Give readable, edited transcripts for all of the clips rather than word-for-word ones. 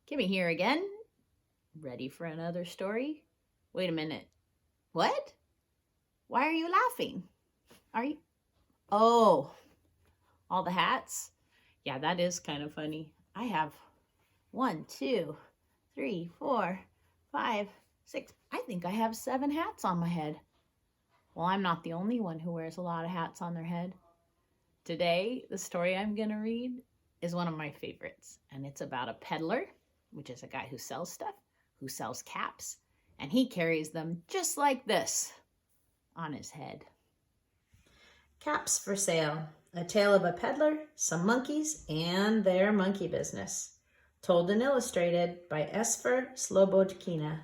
Kimmy here again. Ready for another story? Wait a minute. What? Why are you laughing? Are you? Oh, all the hats? Yeah, that is kind of funny. I have 1, 2, 3, 4, 5, 6. I think I have 7 hats on my head. Well, I'm not the only one who wears a lot of hats on their head. Today, the story I'm going to read is one of my favorites, and it's about a peddler, which is a guy who sells stuff, who sells caps, and he carries them just like this on his head. Caps for Sale, a tale of a peddler, some monkeys, and their monkey business. Told and illustrated by Esfer Slobodkina.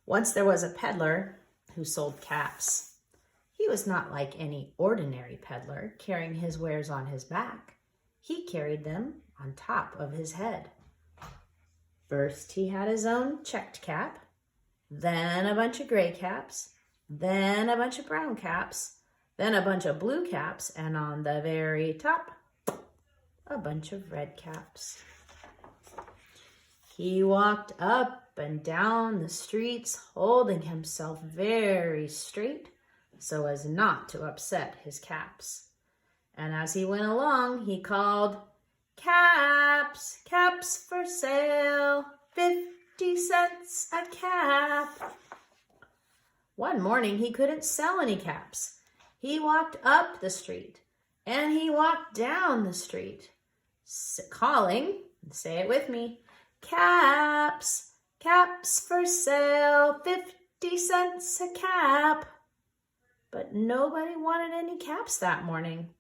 Once there was a peddler who sold caps. He was not like any ordinary peddler carrying his wares on his back. He carried them on top of his head. First, he had his own checked cap, then a bunch of gray caps, then a bunch of brown caps, then a bunch of blue caps, and on the very top, a bunch of red caps. He walked up and down the streets, holding himself very straight so as not to upset his caps. And as he went along, he called, "Caps, caps for sale, 50 cents a cap." One morning, he couldn't sell any caps. He walked up the street and he walked down the street, calling, say it with me, "Caps, caps for sale, 50 cents a cap." But nobody wanted any caps that morning.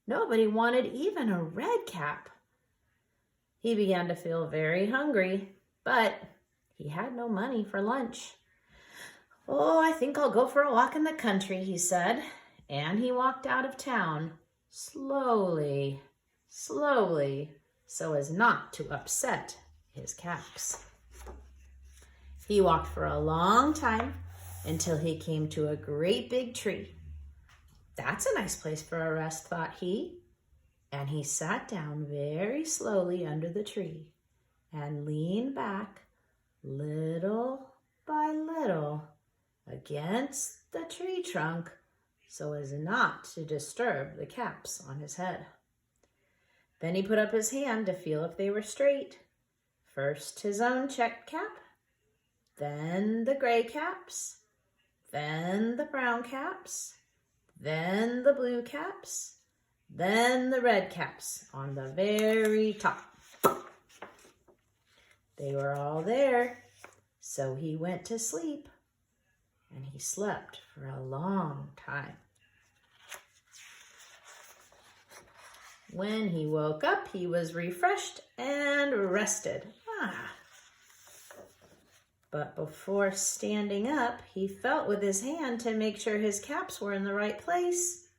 Nobody wanted even a red cap. He began to feel very hungry, but he had no money for lunch. "Oh, I think I'll go for a walk in the country," he said, and he walked out of town, slowly, slowly, so as not to upset his caps. He walked for a long time until he came to a great big tree. "That's a nice place for a rest," thought he, and he sat down very slowly under the tree and leaned back little by little against the tree trunk so as not to disturb the caps on his head. Then he put up his hand to feel if they were straight. First his own checked cap, then the gray caps, then the brown caps, then the blue caps, then the red caps on the very top. They were all there, so he went to sleep, and he slept for a long time. When he woke up, he was refreshed and rested. But before standing up, he felt with his hand to make sure his caps were in the right place.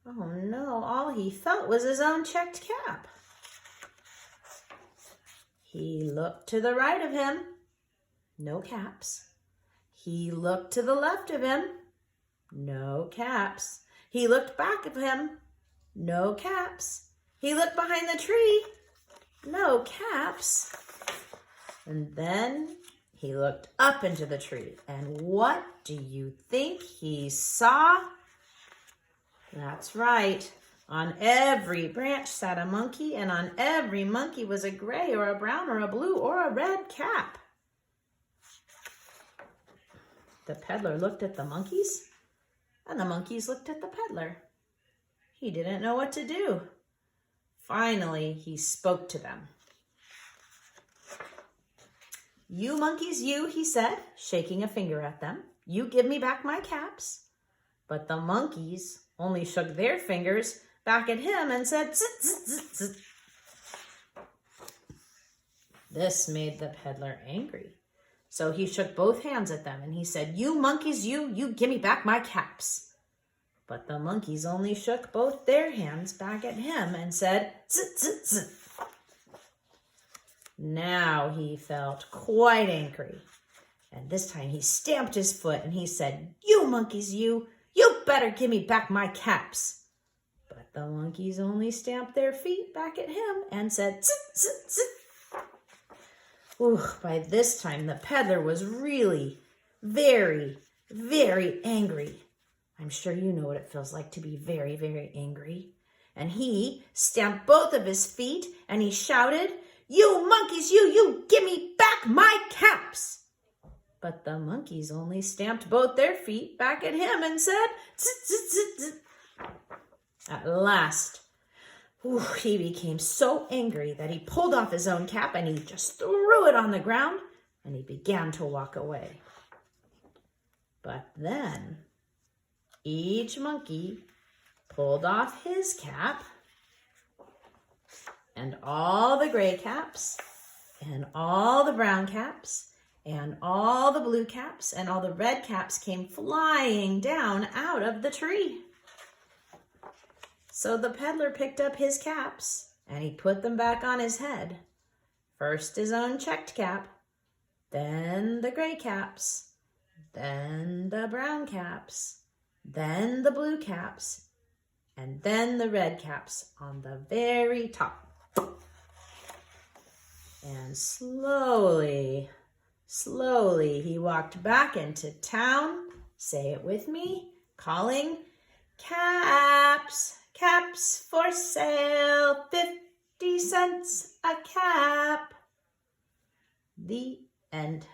Oh no, all he felt was his own checked cap. He looked to the right of him, no caps. He looked to the left of him, no caps. He looked back of him, no caps. He looked behind the tree, no caps. And then he looked up into the tree, and what do you think he saw? That's right. On every branch sat a monkey, and on every monkey was a gray or a brown or a blue or a red cap. The peddler looked at the monkeys, and the monkeys looked at the peddler. He didn't know what to do. Finally, he spoke to them. "You monkeys, you," he said, shaking a finger at them. "You give me back my caps." But the monkeys only shook their fingers back at him and said, "Zit, zit, zit, zit." This made the peddler angry. So he shook both hands at them and he said, "You monkeys, you give me back my caps." But the monkeys only shook both their hands back at him and said, "Zit, zit, zit." Now he felt quite angry. And this time he stamped his foot and he said, "You monkeys, you You better give me back my caps." But the monkeys only stamped their feet back at him and said, "Zit, zit, zit." Ooh, by this time, the peddler was really very, very angry. I'm sure you know what it feels like to be very, very angry. And he stamped both of his feet and he shouted, "You monkeys, you give me back my caps." But the monkeys only stamped both their feet back at him and said, "Zit, zit, zit, zit." At last, he became so angry that he pulled off his own cap and he just threw it on the ground and he began to walk away. But then each monkey pulled off his cap, and all the gray caps and all the brown caps and all the blue caps and all the red caps came flying down out of the tree. So the peddler picked up his caps and he put them back on his head. First his own checked cap, then the gray caps, then the brown caps, then the blue caps, and then the red caps on the very top. And slowly, slowly he walked back into town, say it with me, calling, "Caps, caps for sale, 50 cents a cap." The end.